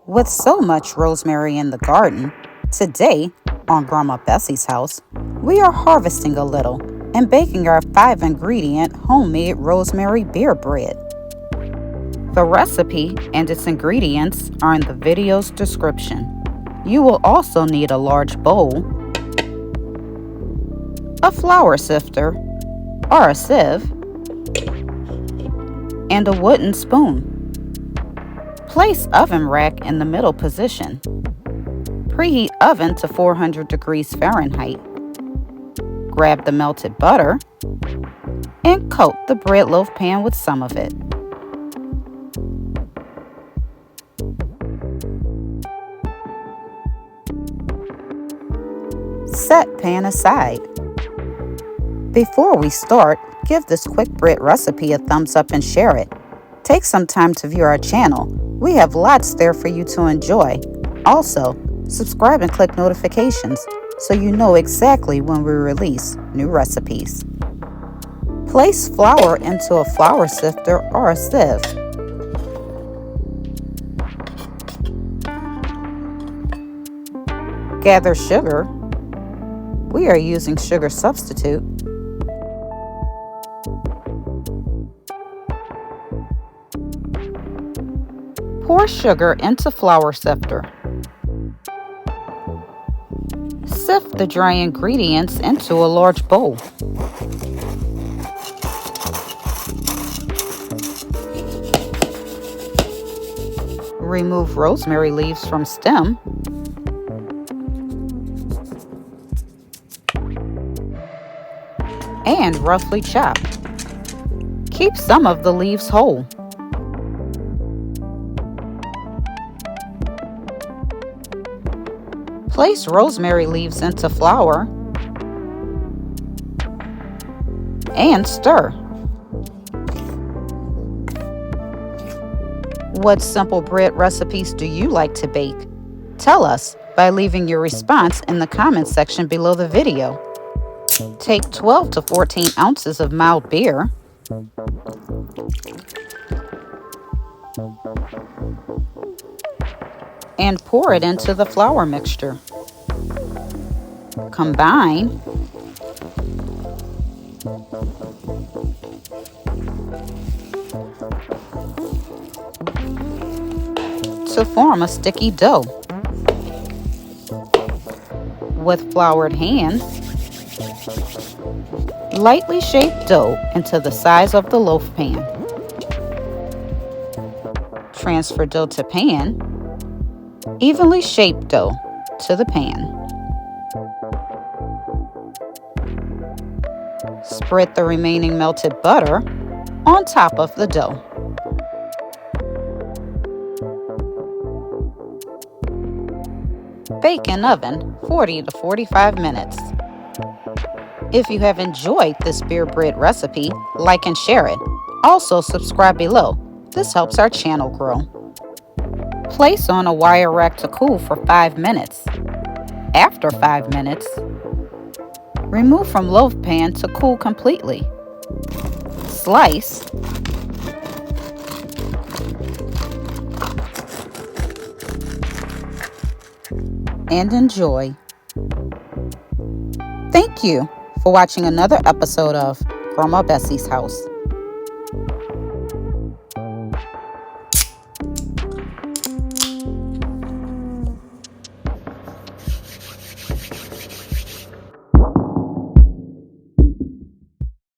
With so much rosemary in the garden, today on Grandma Bessie's house, we are harvesting a little and baking our 5-ingredient homemade rosemary beer bread. The recipe and its ingredients are in the video's description. You will also need a large bowl, a flour sifter or a sieve, and a wooden spoon. Place oven rack in the middle position. Preheat oven to 400 degrees Fahrenheit. Grab the melted butter and coat the bread loaf pan with some of it. Set pan aside. Before we start, give this quick bread recipe a thumbs up and share it. Take some time to view our channel. We have lots there for you to enjoy. Also, subscribe and click notifications so you know exactly when we release new recipes. Place flour into a flour sifter or a sieve. Gather sugar. We are using sugar substitute. Pour sugar into flour sifter. Sift the dry ingredients into a large bowl. Remove rosemary leaves from stem. And roughly chop. Keep some of the leaves whole. Place rosemary leaves into flour and stir. What simple bread recipes do you like to bake? Tell us by leaving your response in the comments section below the video. Take 12 to 14 ounces of mild beer, and pour it into the flour mixture. Combine. To form a sticky dough. With floured hands, lightly shape dough into the size of the loaf pan. Transfer dough to pan. Evenly shape dough to the pan. Spread the remaining melted butter on top of the dough. Bake in oven 40 to 45 minutes. If you have enjoyed this beer bread recipe, like and share it. Also subscribe below. This helps our channel grow. Place on a wire rack to cool for 5 minutes. After 5 minutes, remove from loaf pan to cool completely. Slice and enjoy. Thank you for watching another episode of Grandma Bessie's House.